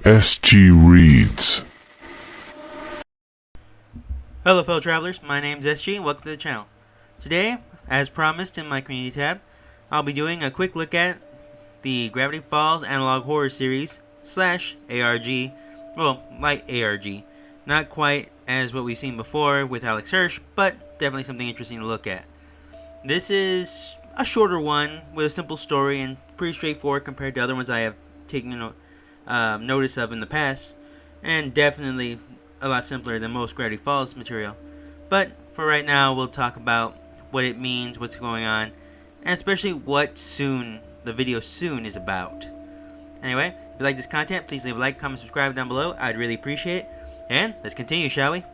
SG Reads. Hello fellow travelers, my name is SG and welcome to the channel. Today, as promised in my community tab, I'll be doing a quick look at the Gravity Falls Analog Horror Series / ARG, well, like ARG. Not quite as what we've seen before with Alex Hirsch, but definitely something interesting to look at. This is a shorter one with a simple story and pretty straightforward compared to other ones I have taken notice of in the past, and definitely a lot simpler than most Gravity Falls material. But for right now, we'll talk about what it means, what's going on, and especially what the video soon is about. Anyway, if you like this content, please leave a like, comment, subscribe down below. I'd really appreciate it. And let's continue, shall we?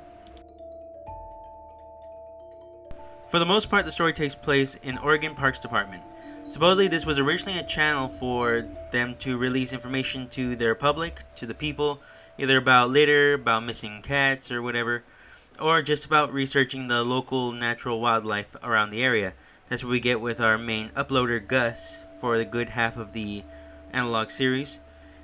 For the most part, the story takes place in Oregon Parks Department. Supposedly, this was originally a channel for them to release information to their public, to the people, either about litter, about missing cats or whatever, or just about researching the local natural wildlife around the area. That's what we get with our main uploader, Gus, for the good half of the analog series.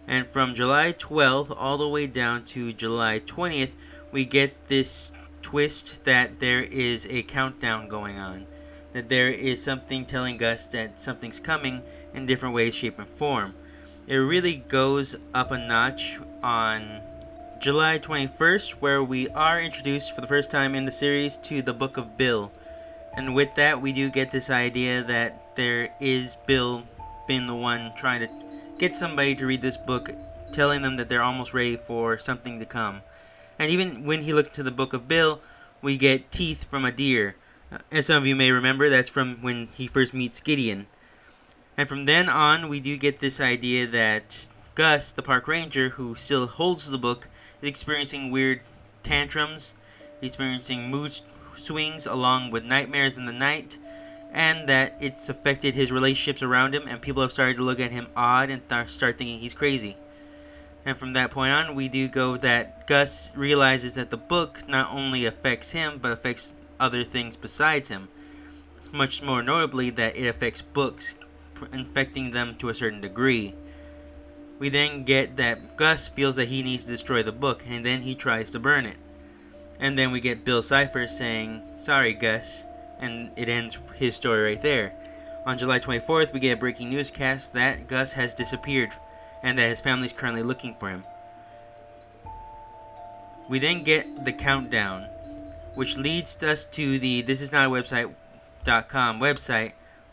And from July 12th all the way down to July 20th, we get this twist that there is a countdown going on. That there is something telling Gus that something's coming in different ways, shape, and form. It really goes up a notch on July 21st, where we are introduced for the first time in the series to the Book of Bill. And with that, we do get this idea that there is Bill being the one trying to get somebody to read this book, telling them that they're almost ready for something to come. And even when he looks to the Book of Bill, we get teeth from a deer. As some of you may remember, that's from when he first meets Gideon. And from then on, we do get this idea that Gus, the park ranger, who still holds the book, is experiencing weird tantrums, experiencing mood swings along with nightmares in the night, and that it's affected his relationships around him, and people have started to look at him odd and start thinking he's crazy. And from that point on, we do go that Gus realizes that the book not only affects him, but affects other things besides him. Much more notably, that it affects books, infecting them to a certain degree. We then get that Gus feels that he needs to destroy the book, and then he tries to burn it. And then we get Bill Cipher saying, "Sorry, Gus," and it ends his story right there. On July 24th, we get a breaking newscast that Gus has disappeared, and that his family is currently looking for him. We then get the countdown, which leads us to the thisisnotawebsite.com website,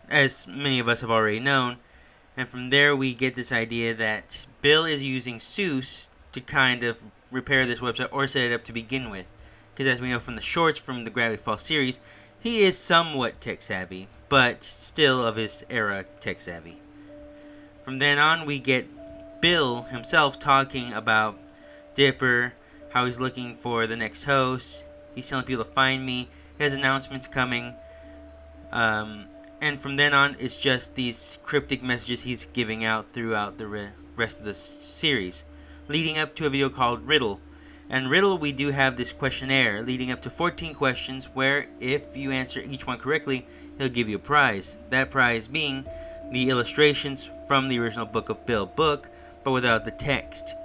as many of us have already known. And from there, we get this idea that Bill is using Seuss to kind of repair this website or set it up to begin with. Because as we know from the shorts from the Gravity Falls series, he is somewhat tech-savvy, but still of his era tech-savvy. From then on, we get Bill himself talking about Dipper, how he's looking for the next host. He's telling people to find me. He has announcements coming. And from then on, it's just these cryptic messages he's giving out throughout the rest of the series, leading up to a video called Riddle. And Riddle, we do have this questionnaire leading up to 14 questions where if you answer each one correctly, he'll give you a prize. That prize being the illustrations from the original Book of Bill book, but without the text.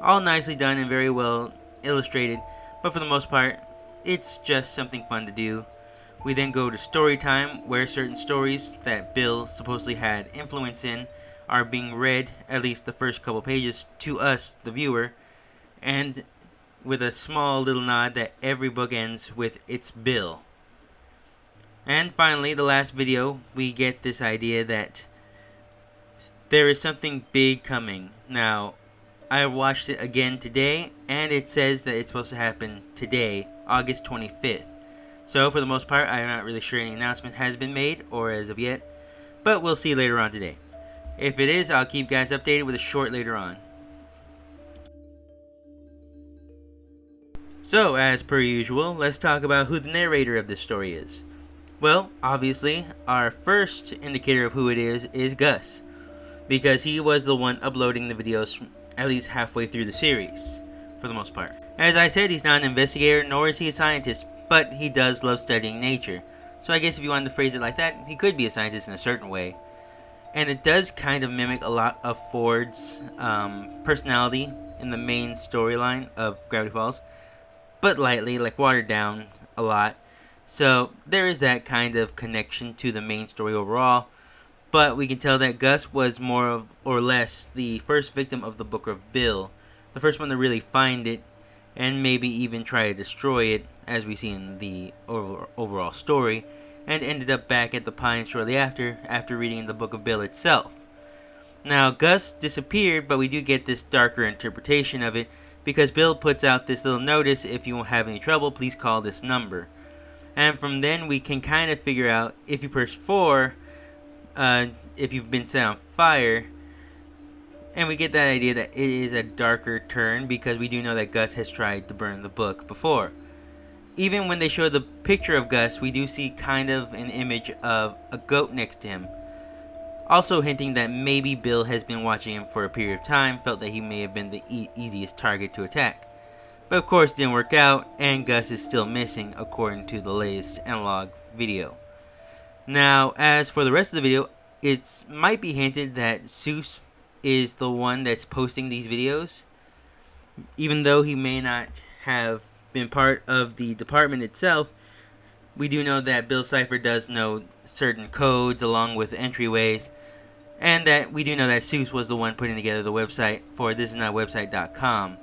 All nicely done and very well illustrated, but for the most part, it's just something fun to do. We then go to story time, where certain stories that Bill supposedly had influence in are being read, at least the first couple pages, to us, the viewer, and with a small little nod that every book ends with "It's Bill." And finally, the last video, we get this idea that there is something big coming. Now, I watched it again today, and it says that it's supposed to happen today, August 25th. So, for the most part, I'm not really sure any announcement has been made, or as of yet, but we'll see later on today. If it is, I'll keep you guys updated with a short later on. So, as per usual, let's talk about who the narrator of this story is. Well, obviously, our first indicator of who it is Gus, because he was the one uploading the videos at least halfway through the series, for the most part. As I said, he's not an investigator, nor is he a scientist, but he does love studying nature. So I guess if you wanted to phrase it like that, he could be a scientist in a certain way. And it does kind of mimic a lot of Ford's personality in the main storyline of Gravity Falls, but lightly, like watered down a lot. So there is that kind of connection to the main story overall, but we can tell that Gus was more of or less the first victim of the Book of Bill, the first one to really find it and maybe even try to destroy it, as we see in the overall story, and ended up back at the Pines shortly after reading the Book of Bill itself. Now, Gus disappeared, but we do get this darker interpretation of it, because Bill puts out this little notice: if you have any trouble, please call this number. And from then we can kind of figure out, if you push 4, if you've been set on fire. And we get that idea that it is a darker turn, because we do know that Gus has tried to burn the book before. Even when they show the picture of Gus, we do see kind of an image of a goat next to him, also hinting that maybe Bill has been watching him for a period of time, felt that he may have been the easiest target to attack. But of course it didn't work out, and Gus is still missing according to the latest analog video. Now, as for the rest of the video, it might be hinted that Seuss is the one that's posting these videos, even though he may not have been part of the department itself. We do know that Bill Cipher does know certain codes along with entryways, and that we do know that Seuss was the one putting together the website for thisisnotawebsite.com.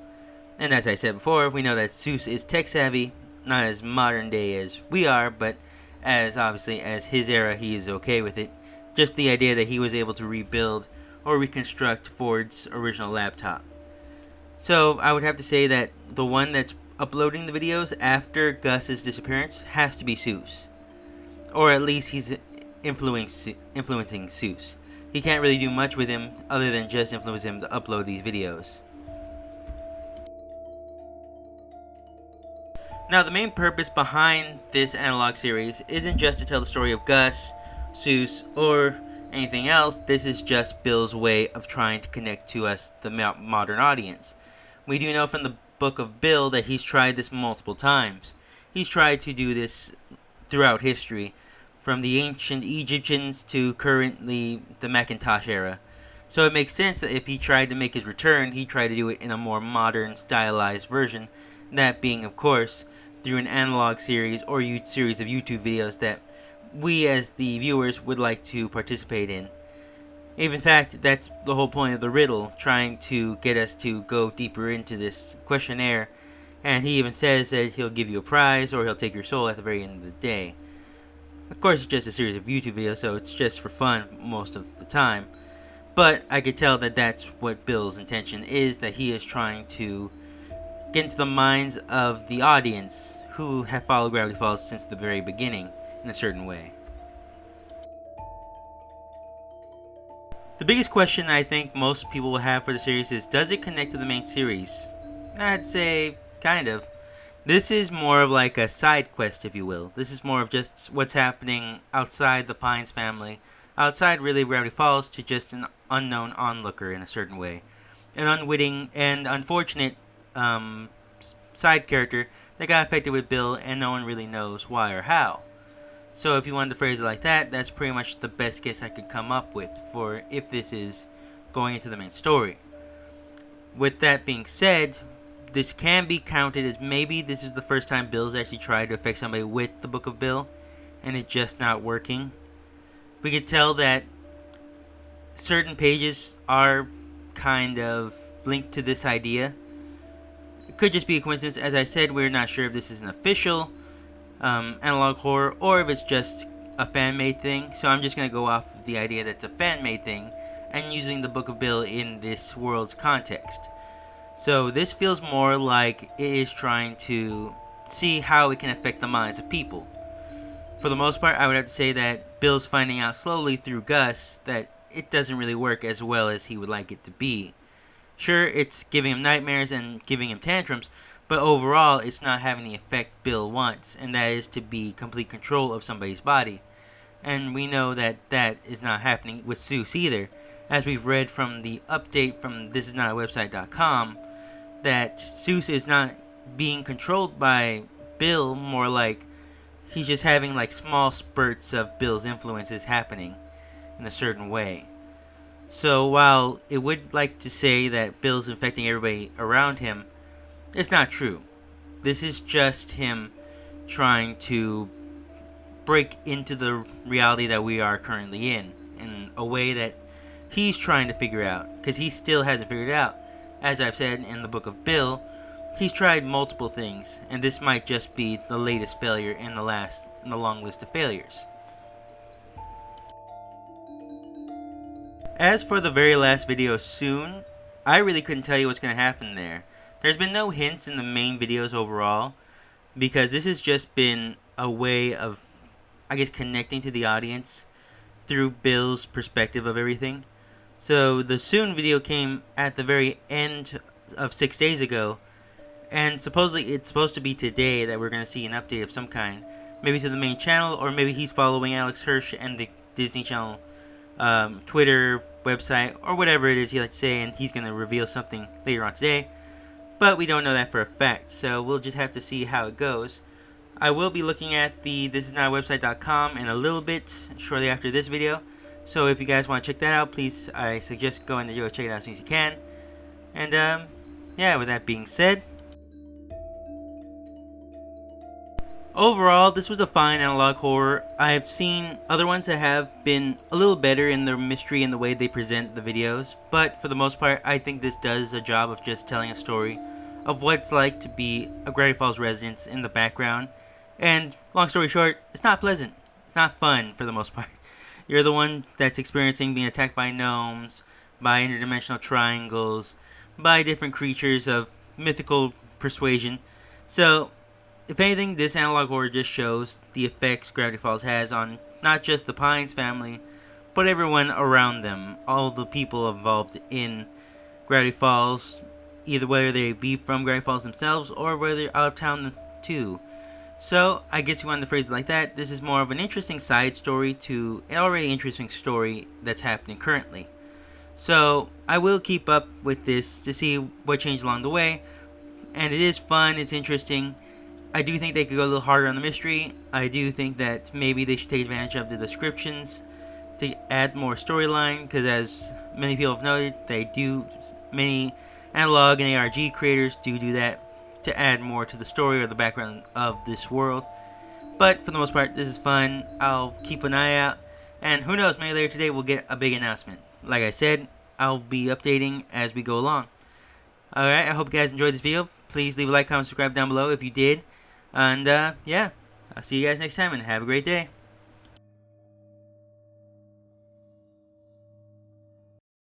And as I said before, we know that Seuss is tech savvy, not as modern day as we are, but as obviously as his era, he is okay with it. Just the idea that he was able to rebuild or reconstruct Ford's original laptop. So I would have to say that the one that's uploading the videos after Gus's disappearance has to be Seuss. Or at least he's influencing Seuss. He can't really do much with him other than just influence him to upload these videos. Now, the main purpose behind this analog series isn't just to tell the story of Gus, Seuss, or anything else. This is just Bill's way of trying to connect to us, the modern audience. We do know from the Book of Bill that he's tried this multiple times. He's tried to do this throughout history, from the ancient Egyptians to currently the Macintosh era. So it makes sense that if he tried to make his return, he tried to do it in a more modern, stylized version, that being, of course, through an analog series or series of YouTube videos that we as the viewers would like to participate in. In fact, that's the whole point of the riddle, trying to get us to go deeper into this questionnaire, and he even says that he'll give you a prize or he'll take your soul at the very end of the day. Of course, it's just a series of YouTube videos, so it's just for fun most of the time, but I could tell that that's what Bill's intention is, that he is trying to get into the minds of the audience who have followed Gravity Falls since the very beginning in a certain way. The biggest question I think most people will have for the series is, does it connect to the main series? I'd say kind of. This is more of like a side quest, if you will. This is more of just what's happening outside the Pines family, outside really Gravity Falls, to just an unknown onlooker in a certain way. An unwitting and unfortunate side character that got affected with Bill, and no one really knows why or how. So if you wanted to phrase it like that, that's pretty much the best guess I could come up with for if this is going into the main story. With that being said, this can be counted as maybe this is the first time Bill's actually tried to affect somebody with the Book of Bill, and it's just not working. We could tell that certain pages are kind of linked to this idea. It could just be a coincidence. As I said, we're not sure if this is an official analog horror or if it's just a fan-made thing. So I'm just going to go off of the idea that it's a fan-made thing and using the Book of Bill in this world's context. So this feels more like it is trying to see how it can affect the minds of people. For the most part, I would have to say that Bill's finding out slowly through Gus that it doesn't really work as well as he would like it to be. Sure, it's giving him nightmares and giving him tantrums, but overall, it's not having the effect Bill wants, and that is to be complete control of somebody's body. And we know that that is not happening with Seuss either, as we've read from the update from thisisnotawebsite.com, that Seuss is not being controlled by Bill, more like he's just having like small spurts of Bill's influences happening in a certain way. So while it would like to say that Bill's infecting everybody around him, it's not true. This is just him trying to break into the reality that we are currently in a way that he's trying to figure out, because he still hasn't figured it out. As I've said in the book of Bill, he's tried multiple things, and this might just be the latest failure in the long list of failures. As for the very last video, soon, I really couldn't tell you what's going to happen there. There's been no hints in the main videos overall, because this has just been a way of, I guess, connecting to the audience through Bill's perspective of everything. So the soon video came at the very end of 6 days ago, and supposedly it's supposed to be today that we're going to see an update of some kind. Maybe to the main channel, or maybe he's following Alex Hirsch and the Disney Channel Twitter website, or whatever it is he likes to say, and he's going to reveal something later on today. But we don't know that for a fact, so we'll just have to see how it goes. I will be looking at the thisisnotawebsite.com in a little bit, shortly after this video. So if you guys want to check that out, please, I suggest going to check it out as soon as you can. And yeah, with that being said, overall, this was a fine analog horror. I've seen other ones that have been a little better in their mystery and the way they present the videos, but for the most part, I think this does a job of just telling a story of what it's like to be a Gravity Falls resident in the background. And long story short, it's not pleasant. It's not fun for the most part. You're the one that's experiencing being attacked by gnomes, by interdimensional triangles, by different creatures of mythical persuasion. So, if anything, this analog horror just shows the effects Gravity Falls has on not just the Pines family, but everyone around them, all the people involved in Gravity Falls, either whether they be from Gravity Falls themselves or whether they're out of town too. So, I guess you wanted to phrase it like that. This is more of an interesting side story to an already interesting story that's happening currently. So, I will keep up with this to see what changed along the way. And it is fun, it's interesting. I do think they could go a little harder on the mystery. I do think that maybe they should take advantage of the descriptions to add more storyline, because as many people have noted, many analog and ARG creators do that to add more to the story or the background of this world. But for the most part, this is fun. I'll keep an eye out, and who knows, maybe later today we'll get a big announcement. Like I said, I'll be updating as we go along. Alright, I hope you guys enjoyed this video. Please leave a like, comment, subscribe down below if you did. And yeah, I'll see you guys next time, and have a great day.